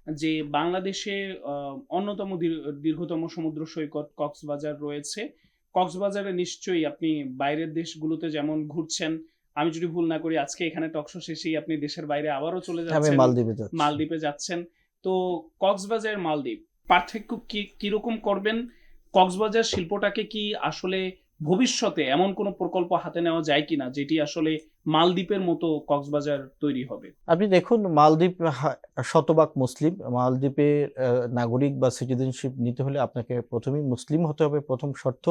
যে বাংলাদেশে অন্যতম দীর্ঘতম সমুদ্র সৈকত কক্সবাজার রয়েছে। কক্সবাজারে নিশ্চয়ই আপনি বাইরের দেশগুলোতে যেমন ঘুরছেন, আমি যদি ভুল না করি আজকে এখানে টকশো শেষেই আপনি দেশের বাইরে আবারও চলে আমি যাচ্ছেন, মালদ্বীপে যাচ্ছি। মালদ্বীপে যাচ্ছেন। তো কক্সবাজার, মালদ্বীপ পার্থক্য কিরকম করবেন? কক্সবাজার শিল্পটাকে কি আসলে ভবিষ্যতে এমন কোনো প্রকল্প হাতে নেওয়া যায় কিনা যেটি আসলে মালদ্বীপের মতো কক্সবাজার তৈরি হবে? আপনি দেখুন, মালদ্বীপ শতভাগ মুসলিম। মালদ্বীপের নাগরিক বা সিটিজেনশিপ নিতে হলে আপনাকে প্রথমেই মুসলিম হতে হবে, প্রথম শর্ত।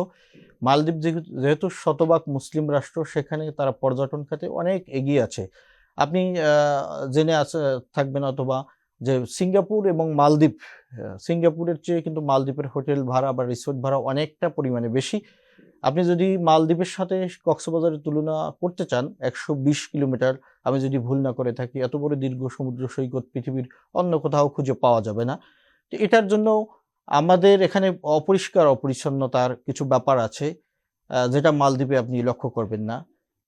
মালদ্বীপ যেহেতু শতভাগ মুসলিম রাষ্ট্র, সেখানে তারা পর্যটন খাতে অনেক এগিয়ে আছে। আপনি জেনে থাকবেন অথবা, যে সিঙ্গাপুর এবং মালদ্বীপ, সিঙ্গাপুরের চেয়ে কিন্তু মালদ্বীপের হোটেল ভাড়া বা রিসোর্ট ভাড়া অনেকটা পরিমাণে বেশি। আপনি যদি মালদ্বীপের সাথে কক্সবাজারের তুলনা করতে চান, 120 কিলোমিটার, আমি যদি ভুল না করে থাকি, এত বড় দীর্ঘ সমুদ্র সৈকত পৃথিবীর অন্য কোথাও খুঁজে পাওয়া যাবে না। তো এটার জন্য আমাদের এখানে অপরিষ্কার অপরিচ্ছন্নতার কিছু ব্যাপার আছে, যেটা মালদ্বীপে আপনি লক্ষ্য করবেন না।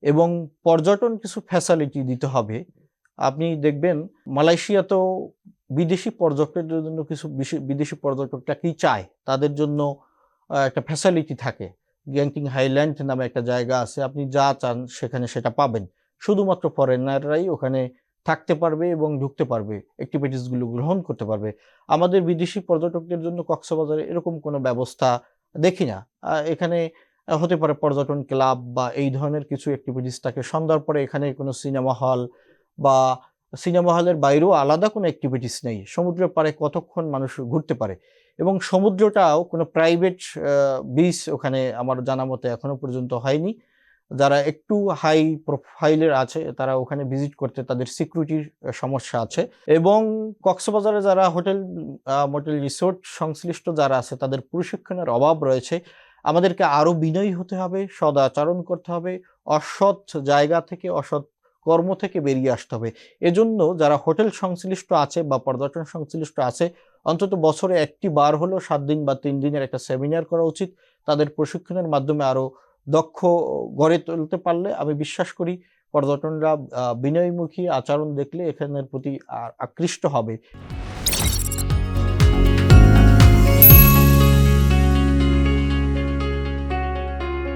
এবং পর্যটন কিছু ফ্যাসিলিটি দিতে হবে। আপনি দেখবেন মালয়েশিয়াতেও বিদেশি পর্যটকদের জন্য কিছু বিদেশি পর্যটকরা কি চায়, তাদের জন্য একটা ফ্যাসিলিটি থাকে। গ্যাংটিং হাইল্যান্ড নামে একটা জায়গা আছে, আপনি যা চান সেখানে সেটা পাবেন। শুধুমাত্র ফরেনাররাই ওখানে থাকতে পারবে এবং ঢুকতে পারবে, অ্যাক্টিভিটিসগুলো গ্রহণ করতে পারবে। আমাদের বিদেশি পর্যটকদের জন্য কক্সবাজারে এরকম কোনো ব্যবস্থা দেখি না। এখানে হতে পারে পর্যটন ক্লাব বা এই ধরনের কিছু অ্যাক্টিভিটিস থাকে। সন্ধ্যার পরে এখানে কোনো সিনেমা হল বা সিনেমা হলের বাইরেও আলাদা কোনো অ্যাক্টিভিটিস নেই। সমুদ্রের পাড়ে কতক্ষণ মানুষ ঘুরতে পারে, এবং সমুদ্রটাও কোনো প্রাইভেট বিচ ওখানে আমার জানা মতে এখনো পর্যন্ত হয়নি। যারা একটু হাই প্রোফাইলের আছে তারা ওখানে ভিজিট করতে, তাদের সিকিউরিটির সমস্যা আছে। এবং কক্সবাজারে যারা হোটেল মোটেল রিসোর্ট সংশ্লিষ্ট যারা আছে, তাদের প্রশিক্ষণের অভাব রয়েছে। আমাদেরকে আরো বিনয়ী হতে হবে, সদাচরণ করতে হবে, অসৎ জায়গা থেকে, অসৎ কর্ম থেকে বেরিয়ে আসতে হবে। এজন্য যারা হোটেল সংশ্লিষ্ট আছে বা পর্যটন সংশ্লিষ্ট আছে, অন্তত বছরে একটি বার হলেও 7 দিন বা 3 দিনের একটা সেমিনার করা উচিত। তাদের প্রশিক্ষণের মাধ্যমে আরো দক্ষ গড়ে তুলতে পারলে আমি বিশ্বাস করি পর্যটনরা বিনয়মুখী আচরণ দেখলে এখানের প্রতি আকৃষ্ট হবে।